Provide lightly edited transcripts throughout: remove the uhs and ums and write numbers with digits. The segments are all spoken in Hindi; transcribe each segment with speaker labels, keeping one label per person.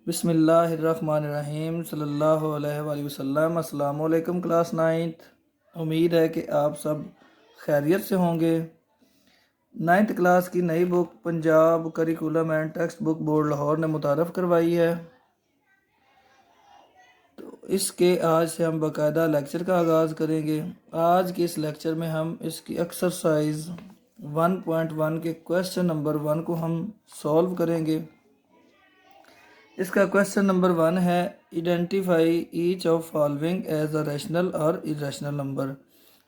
Speaker 1: बिस्मिल्लाहिर्रहमानिर्रहीम सल्लल्लाहु अलैहि वसल्लम। अस्सलामु अलैकुम क्लास नाइन्थ। उम्मीद है कि आप सब खैरियत से होंगे। नाइन्थ क्लास की नई book Punjab curriculum and text book board Lahore ने मुतारफ़ करवाई है। तो इसके आज से हम बाकायदा लेक्चर का आगाज़ करेंगे। आज के इस लेक्चर में हम इसकी एक्सरसाइज 1.1 के क्वेश्चन नंबर 1 को हम सॉल्व करेंगे। इसका क्वेश्चन नंबर 1 है, identify each of following as a rational और इरेशनल नंबर।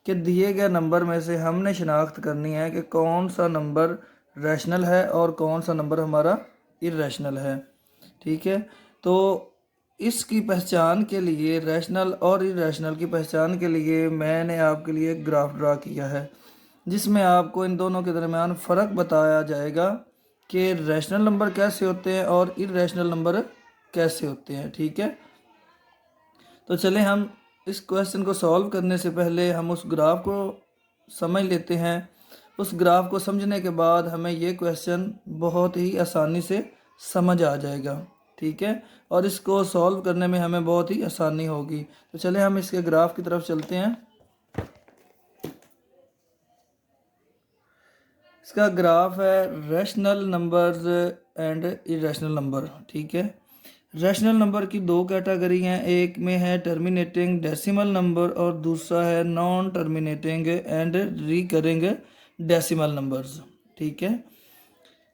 Speaker 1: कि दिए गए नंबर में से हमने शनाख्त करनी है कि कौन सा नंबर रैशनल है और कौन सा नंबर हमारा इरेशनल है। ठीक है, तो इसकी पहचान के लिए, रैशनल और इरेशनल की पहचान के लिए मैंने आपके लिए एक ग्राफ ड्रा किया है जिसमें आपको इन दोनों के दरमियान फ़र्क बताया जाएगा कि रैशनल नंबर कैसे होते हैं और इरेशनल नंबर कैसे होते हैं। ठीक है, तो चलें हम इस क्वेश्चन को सॉल्व करने से पहले हम उस ग्राफ को समझ लेते हैं। उस ग्राफ को समझने के बाद हमें ये क्वेश्चन बहुत ही आसानी से समझ आ जाएगा। ठीक है, और इसको सॉल्व करने में हमें बहुत ही आसानी होगी। तो चलें हम इसके ग्राफ की तरफ चलते हैं। इसका ग्राफ है rational numbers and irrational number. ठीक है, रैशनल नंबर की दो कैटेगरी हैं, एक में है टर्मिनेटिंग डेसिमल नंबर और दूसरा है non terminating and recurring decimal numbers. ठीक है,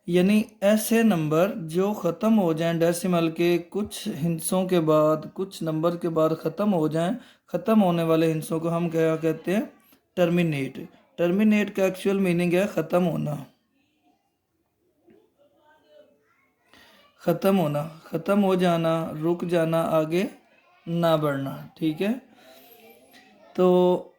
Speaker 1: यानी ऐसे नंबर जो ख़त्म हो जाएं डेसिमल के कुछ हिस्सों के बाद, कुछ नंबर के बाद ख़त्म हो जाएं, ख़त्म होने वाले हिस्सों को हम क्या कहते हैं? टर्मिनेट। टर्मिनेट का एक्चुअल मीनिंग है ख़त्म होना। ख़त्म होना, ख़त्म हो जाना, रुक जाना, आगे ना बढ़ना। ठीक है, तो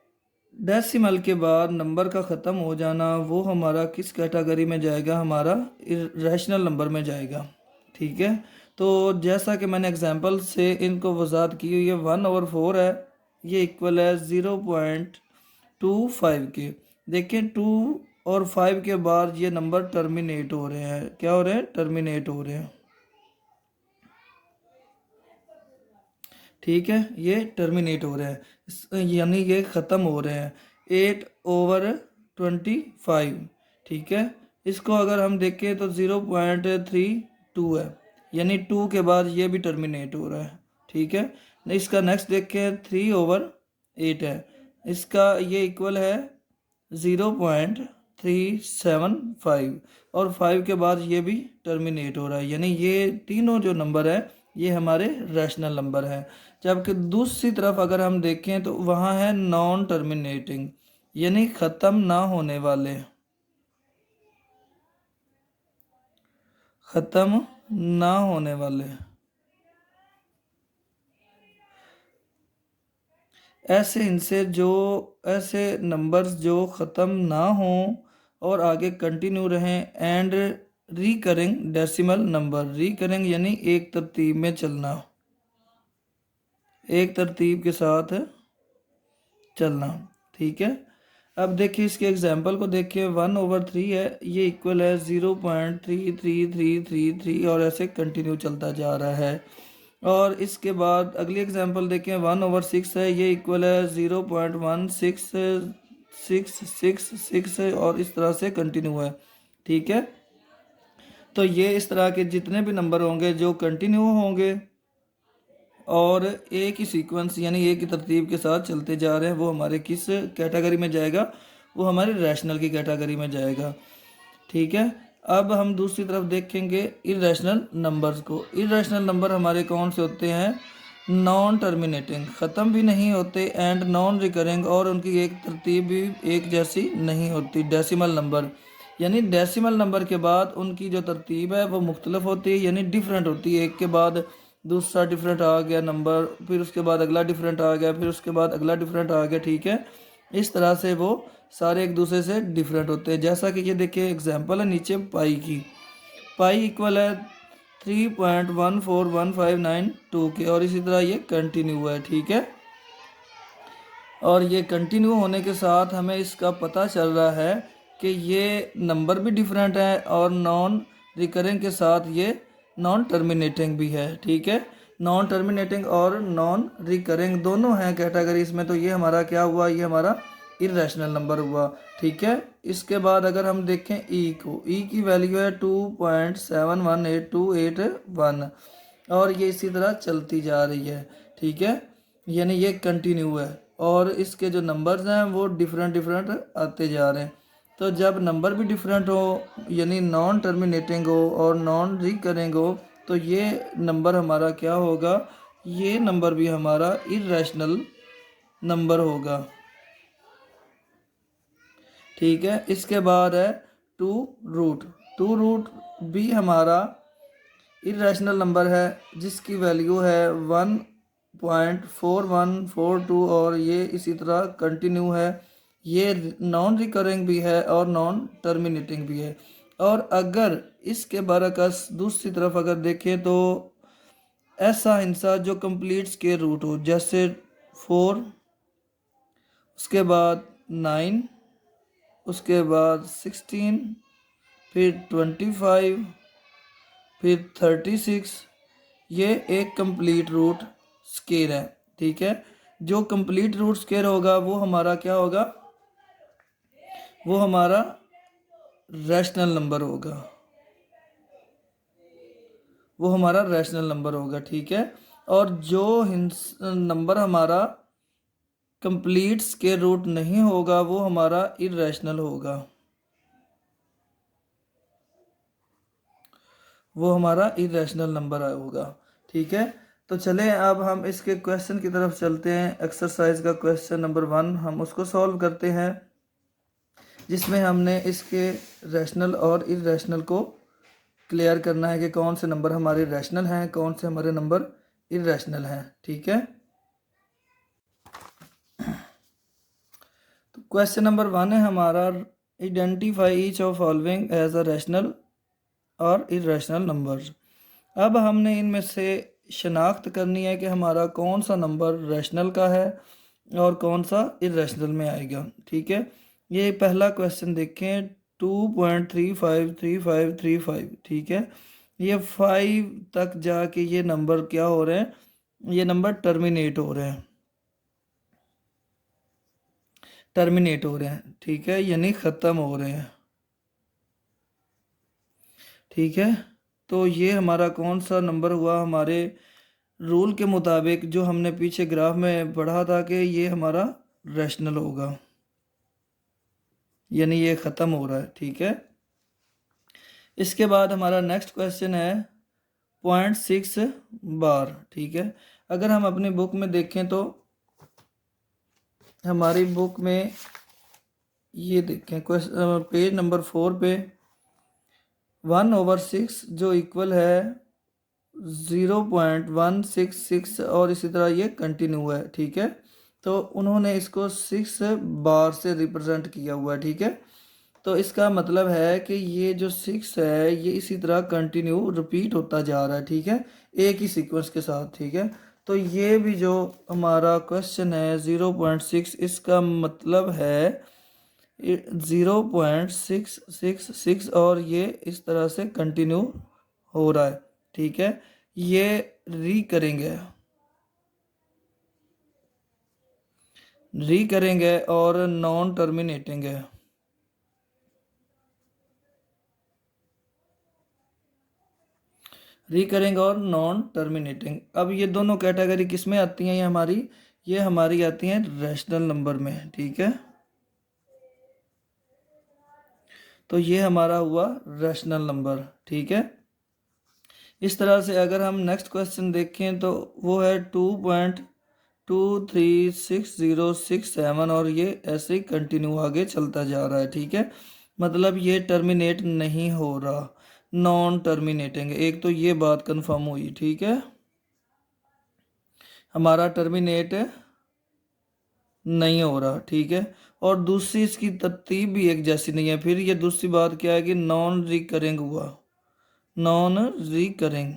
Speaker 1: डेसिमल के बाद नंबर का ख़त्म हो जाना वो हमारा किस कैटेगरी में जाएगा? हमारा रैशनल नंबर में जाएगा। ठीक है, तो जैसा कि मैंने एग्जांपल से इनको वजाहत की हुई है, 1/4 है, ये इक्वल है 0.25 के। देखिए 2 और 5 के बाद ये नंबर टर्मिनेट हो रहे हैं। क्या हो रहे हैं? टर्मिनेट हो रहे हैं। ठीक है, ये टर्मिनेट हो रहे हैं, यानी ये ख़त्म हो रहे हैं। 8/25। ठीक है, इसको अगर हम देखें तो 0.32 है, यानी 2 के बाद ये भी टर्मिनेट हो रहा है। ठीक है, इसका नेक्स्ट देखें 3/8 है, इसका ये इक्वल है 0.375 और 5 के बाद ये भी टर्मिनेट हो रहा है, यानी ये तीनों जो नंबर है ये हमारे रैशनल नंबर है। जबकि दूसरी तरफ अगर हम देखें तो वहाँ है नॉन टर्मिनेटिंग, यानी ख़त्म ना होने वाले, ख़त्म ना होने वाले। ऐसे इनसे जो ऐसे नंबर्स जो ख़त्म ना हों और आगे कंटिन्यू रहें, and recurring decimal number. Recurring यानी एक तरतीब में चलना, एक तरतीब के साथ चलना। ठीक है, अब देखिए इसके एग्जाम्पल को देखिए, 1/3 है, ये इक्वल है 0.3333 और ऐसे कंटिन्यू चलता जा रहा है। और इसके बाद अगली एग्जांपल देखें, 1/6 है, ये इक्वल है 0.16666 और इस तरह से कंटिन्यू है। ठीक है, तो ये इस तरह के जितने भी नंबर होंगे जो कंटिन्यू होंगे और एक ही सीक्वेंस यानी एक ही तरतीब के साथ चलते जा रहे हैं, वो हमारे किस कैटेगरी में जाएगा? वो हमारे रैशनल की कैटेगरी में जाएगा। ठीक है, अब हम दूसरी तरफ देखेंगे इरेशनल नंबर्स को। इरेशनल नंबर हमारे कौन से होते हैं? नॉन टर्मिनेटिंग, ख़त्म भी नहीं होते, एंड नॉन रिकरिंग और उनकी एक तरतीब भी एक जैसी नहीं होती। डेसिमल नंबर, यानी डेसिमल नंबर के बाद उनकी जो तरतीब है वो मुख्तलिफ होती है, यानी डिफरेंट होती है। एक के बाद दूसरा डिफरेंट आ गया नंबर, फिर उसके बाद अगला डिफरेंट आ गया, फिर उसके बाद अगला डिफरेंट आ गया। ठीक है, इस तरह से वो सारे एक दूसरे से डिफरेंट होते हैं। जैसा कि ये देखिए एग्जांपल है नीचे पाई की, पाई इक्वल है 3.14159 के और इसी तरह ये कंटिन्यू है। ठीक है, और ये कंटिन्यू होने के साथ हमें इसका पता चल रहा है कि ये नंबर भी डिफरेंट है और नॉन रिकरिंग के साथ ये नॉन टर्मिनेटिंग भी है, ठीक है। नॉन टर्मिनेटिंग और नॉन रिकरिंग दोनों हैं कैटेगरीज में, तो ये हमारा क्या हुआ, ये हमारा इरेशनल नंबर हुआ, ठीक है। इसके बाद अगर हम देखें ई को, ई की वैल्यू है 2.718281 और ये इसी तरह चलती जा रही है, ठीक है, यानी ये कंटिन्यू है और इसके जो नंबर्स हैं वो डिफरेंट डिफरेंट आते जा रहे हैं। तो जब नंबर भी डिफरेंट हो यानी नॉन टर्मिनेटिंग हो और नॉन रिकरिंग हो तो ये नंबर हमारा क्या होगा, ये नंबर भी हमारा इरेशनल नंबर होगा, ठीक है। इसके बाद है टू रूट। टू रूट भी हमारा इरेशनल नंबर है जिसकी वैल्यू है 1.4142 और ये इसी तरह कंटिन्यू है। ये नॉन रिकरिंग भी है और नॉन टर्मिनेटिंग भी है। और अगर इसके बरअक्स दूसरी तरफ अगर देखें तो ऐसा हिस्सा जो कंप्लीट स्क्वायर रूट हो, जैसे 4, उसके बाद 9, उसके बाद 16, फिर 25, फिर 36, ये एक कंप्लीट रूट स्क्वायर है, ठीक है। जो कंप्लीट रूट स्क्वायर होगा वो हमारा क्या होगा, वो हमारा रैशनल नंबर होगा, वो हमारा रैशनल नंबर होगा, ठीक है। और जो नंबर हमारा कंप्लीट स्क्वायर रूट नहीं होगा वो हमारा इरेशनल होगा, वो हमारा इरेशनल नंबर होगा, ठीक है। तो चलें अब हम इसके क्वेश्चन की तरफ चलते हैं। एक्सरसाइज का क्वेश्चन नंबर 1 हम उसको सॉल्व करते हैं, जिसमें हमने इसके रैशनल और इरेशनल को क्लियर करना है कि कौन से नंबर हमारे रैशनल हैं, कौन से हमारे नंबर इरेशनल हैं, ठीक है। तो क्वेश्चन नंबर 1 है हमारा, identify each of following as a rational और इरेशनल नंबर्स। अब हमने इनमें से शनाख्त करनी है कि हमारा कौन सा नंबर रैशनल का है और कौन सा इरेशनल में आएगा, ठीक है। ये पहला क्वेश्चन देखें, 2.353535, ठीक है। ये 5 तक जाके ये नंबर क्या हो रहे हैं, ये नंबर टर्मिनेट हो रहे हैं, टर्मिनेट हो रहे हैं, ठीक है, यानी ख़त्म हो रहे हैं, ठीक है। तो ये हमारा कौन सा नंबर हुआ, हमारे रूल के मुताबिक जो हमने पीछे ग्राफ में पढ़ा था कि ये हमारा रैशनल होगा, यानी ये ख़त्म हो रहा है, ठीक है। इसके बाद हमारा नेक्स्ट क्वेश्चन है 0.6 बार, ठीक है। अगर हम अपनी बुक में देखें तो हमारी बुक में ये देखें क्वेश्चन पेज नंबर 4 पे 1/6 जो इक्वल है 0.166 और इसी तरह ये कंटिन्यू है, ठीक है। तो उन्होंने इसको 6 बार से रिप्रेजेंट किया हुआ है, ठीक है। तो इसका मतलब है कि ये जो 6 है ये इसी तरह कंटिन्यू रिपीट होता जा रहा है, ठीक है, एक ही सीक्वेंस के साथ, ठीक है। तो ये भी जो हमारा क्वेश्चन है 0.6, इसका मतलब है 0.666 और ये इस तरह से कंटिन्यू हो रहा है, ठीक है। ये री करेंगे और नॉन टर्मिनेटिंग है, री करेंगे और नॉन टर्मिनेटिंग। अब ये दोनों कैटेगरी किस में आती हैं, ये हमारी आती हैं रैशनल नंबर में, ठीक है। तो ये हमारा हुआ रैशनल नंबर, ठीक है। इस तरह से अगर हम नेक्स्ट क्वेश्चन देखें तो वो है 2.236067 और ये ऐसे ही कंटिन्यू आगे चलता जा रहा है, ठीक है। मतलब ये टर्मिनेट नहीं हो रहा, नॉन टर्मिनेटिंग, एक तो ये बात कंफर्म हुई, ठीक है, हमारा टर्मिनेट नहीं हो रहा, ठीक है। और दूसरी इसकी तरतीब भी एक जैसी नहीं है। फिर ये दूसरी बात क्या है कि नॉन रिकरिंग हुआ, नॉन रिकरिंग,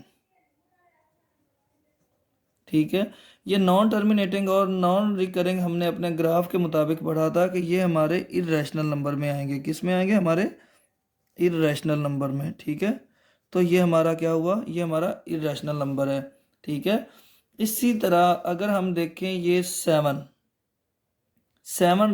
Speaker 1: ठीक है। ये नॉन टर्मिनेटिंग और नॉन रिकरिंग हमने अपने ग्राफ के मुताबिक पढ़ा था कि ये हमारे इरेशनल नंबर में आएंगे, किस में आएंगे, हमारे इरेशनल नंबर में, ठीक है। तो ये हमारा क्या हुआ, ये हमारा इरेशनल नंबर है। ठीक है, इसी तरह अगर हम देखें ये 7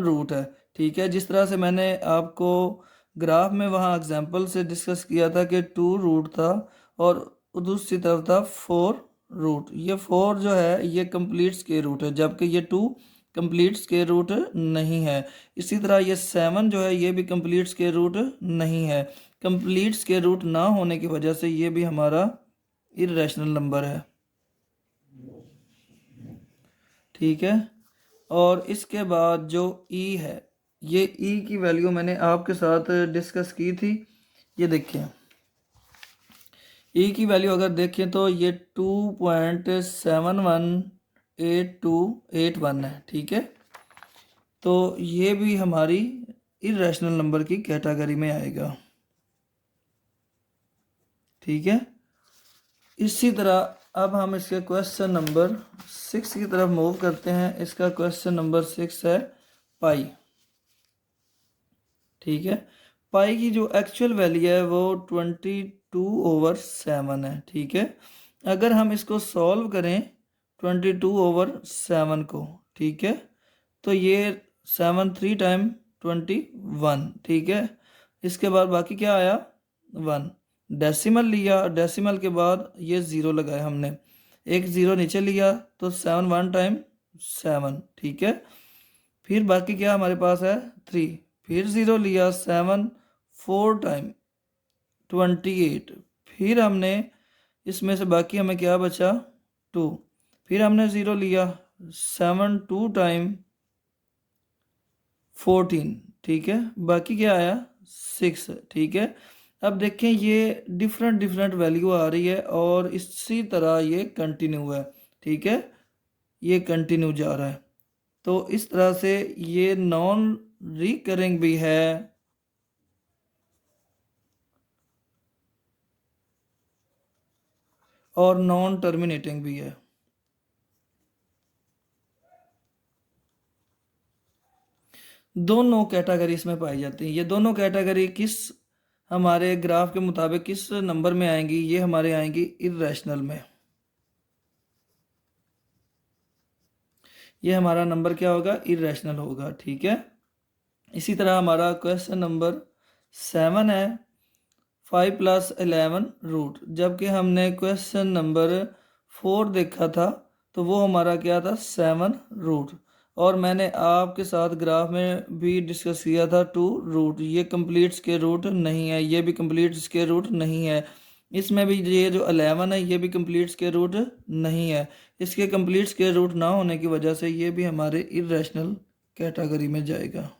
Speaker 1: रूट है। ठीक है, जिस तरह से मैंने आपको ग्राफ में वहाँ एग्जांपल से डिस्कस किया था कि 2 रूट था और दूसरी तरफ था 4 रूट। ये 4 जो है ये कंप्लीट स्क्वायर रूट है, जबकि ये 2 कंप्लीट स्क्वायर रूट नहीं है। इसी तरह ये 7 जो है ये भी कंप्लीट स्क्वायर रूट नहीं है। कंप्लीट स्क्वायर रूट ना होने की वजह से ये भी हमारा इरेशनल नंबर है। ठीक है, और इसके बाद जो ई है, ये ई की वैल्यू मैंने आपके साथ डिस्कस की थी। ये देखिए ई की वैल्यू अगर देखें तो ये 2.718281 है। ठीक है, तो ये भी हमारी इरेशनल नंबर की कैटेगरी में आएगा। ठीक है, इसी तरह अब हम इसके क्वेश्चन नंबर 6 की तरफ मूव करते हैं। इसका क्वेश्चन नंबर 6 है पाई। ठीक है, पाई की जो एक्चुअल वैल्यू है वो 22/7 है। ठीक है, अगर हम इसको सॉल्व करें 22/7 को, ठीक है, तो ये 7 3 टाइम 21। ठीक है, इसके बाद बाकी क्या आया 1। डेसिमल लिया, डेसिमल के बाद ये ज़ीरो लगाया हमने, एक ज़ीरो नीचे लिया तो 7 1 टाइम 7। ठीक है, फिर बाकी क्या हमारे पास है 3, फिर ज़ीरो लिया 7 4 टाइम 28। फिर हमने इसमें से बाकी हमें क्या बचा 2, फिर हमने ज़ीरो लिया 7 2 टाइम 14। ठीक है, बाकी क्या आया 6। ठीक है, अब देखें ये डिफरेंट डिफरेंट वैल्यू आ रही है और इसी तरह ये कंटिन्यू है। ठीक है, ये कंटिन्यू जा रहा है, तो इस तरह से ये नॉन रिकरिंग भी है और नॉन टर्मिनेटिंग भी है। दोनों कैटेगरी इसमें पाई जाती है। ये दोनों कैटेगरी किस हमारे ग्राफ के मुताबिक किस नंबर में आएंगी, ये हमारे आएंगी इरेशनल में। ये हमारा नंबर क्या होगा, इरेशनल होगा। ठीक है, इसी तरह हमारा क्वेश्चन नंबर 7 है 5 + 11 रूट। जबकि हमने क्वेश्चन नंबर 4 देखा था तो वो हमारा क्या था 7 रूट, और मैंने आपके साथ ग्राफ में भी डिस्कस किया था 2 रूट। ये कंप्लीट स्क्वायर रूट नहीं है, ये भी कंप्लीट स्क्वायर रूट नहीं है। इसमें भी ये जो 11 है ये भी कंप्लीट स्क्वायर रूट नहीं है। इसके कंप्लीट स्क्वायर रूट ना होने की वजह से ये भी हमारे इरेशनल कैटेगरी में जाएगा।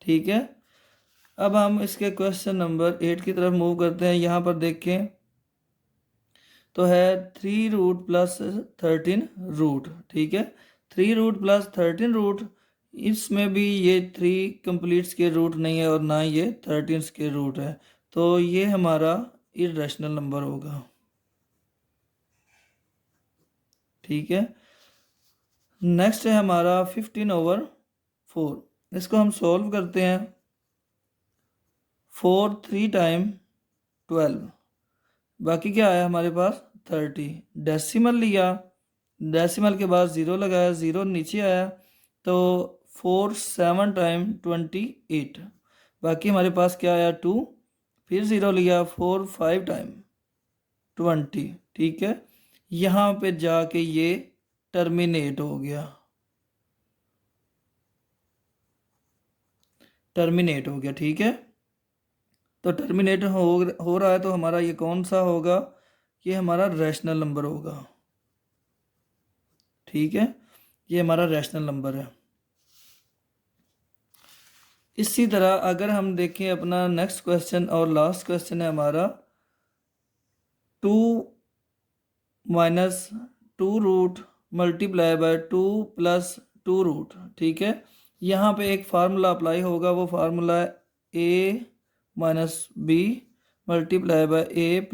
Speaker 1: ठीक है, अब हम इसके क्वेश्चन नंबर 8 की तरफ मूव करते हैं। यहाँ पर देखें तो है 3 रूट + 13 रूट। ठीक है, 3 रूट + 13 रूट, इसमें भी ये 3 कंप्लीट स्क्वायर रूट नहीं है और ना ये 13 स्क्वायर रूट है, तो ये हमारा इरेशनल नंबर होगा। ठीक है, नेक्स्ट है हमारा 15/4। इसको हम सॉल्व करते हैं। 4 3 टाइम 12, बाकी क्या आया हमारे पास 30। डेसिमल लिया, डेसिमल के बाद ज़ीरो लगाया, ज़ीरो नीचे आया तो 4 7 टाइम 28। बाकी हमारे पास क्या आया 2, फिर ज़ीरो लिया 4 5 टाइम 20। ठीक है, यहाँ पे जाके ये टर्मिनेट हो गया, टर्मिनेट हो गया। ठीक है, तो टर्मिनेट हो रहा है तो हमारा ये कौन सा होगा, ये हमारा रैशनल नंबर होगा। ठीक है, ये हमारा रैशनल नंबर है। इसी तरह अगर हम देखें अपना नेक्स्ट क्वेश्चन और लास्ट क्वेश्चन है हमारा 2 - 2 रूट मल्टीप्लाई बाय 2 + 2 रूट। ठीक है, यहाँ पे एक फार्मूला अप्लाई होगा, वो फार्मूला है a - b multiply by a +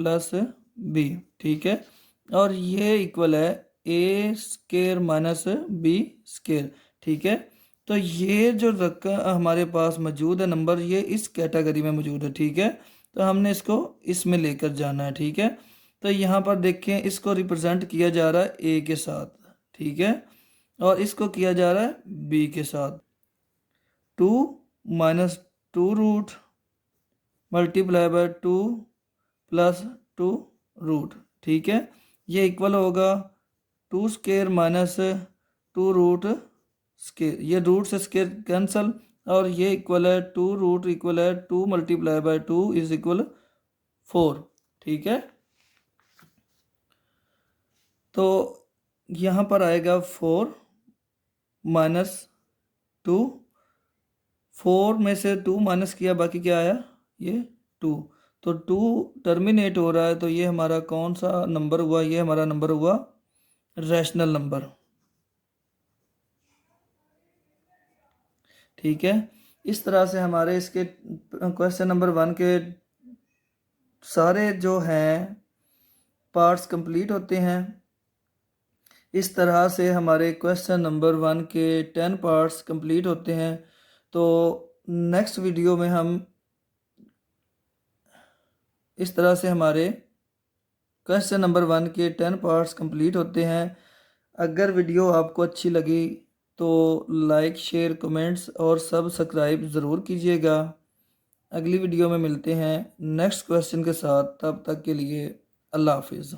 Speaker 1: b। ठीक है, और ये इक्वल है a² - b²। ठीक है, तो ये जो रकम हमारे पास मौजूद है नंबर, ये इस कैटेगरी में मौजूद है। ठीक है, तो हमने इसको इसमें लेकर जाना है, ठीक है। तो यहाँ पर देखें, इसको रिप्रेजेंट किया जा रहा है ए के साथ, ठीक है, और इसको किया जा रहा है बी के साथ। 2 minus 2 root multiply by 2 plus 2 root, ठीक है। ये इक्वल होगा 2 स्केयर माइनस 2 रूट स्केयर, ये रूट से स्केयर कैंसल, और ये इक्वल है 2 रूट इक्वल है 2 मल्टीप्लाई बाय 2 इज इक्वल 4, ठीक है। तो यहाँ पर आएगा 4 माइनस 2, 4 में से 2 माइनस किया, बाकी क्या आया, ये 2। तो 2 टर्मिनेट हो रहा है, तो ये हमारा कौन सा नंबर हुआ, ये हमारा नंबर हुआ रैशनल नंबर, ठीक है। इस तरह से हमारे इसके क्वेश्चन नंबर 1 के सारे जो हैं पार्ट्स कंप्लीट होते हैं। इस तरह से हमारे क्वेश्चन नंबर 1 के 10 पार्ट्स कंप्लीट होते हैं। तो नेक्स्ट वीडियो में हम इस तरह से हमारे क्वेश्चन नंबर 1 के 10 पार्ट्स कंप्लीट होते हैं। अगर वीडियो आपको अच्छी लगी तो लाइक, शेयर, कमेंट्स और सब्सक्राइब ज़रूर कीजिएगा। अगली वीडियो में मिलते हैं नेक्स्ट क्वेश्चन के साथ, तब तक के लिए अल्लाह हाफिज़।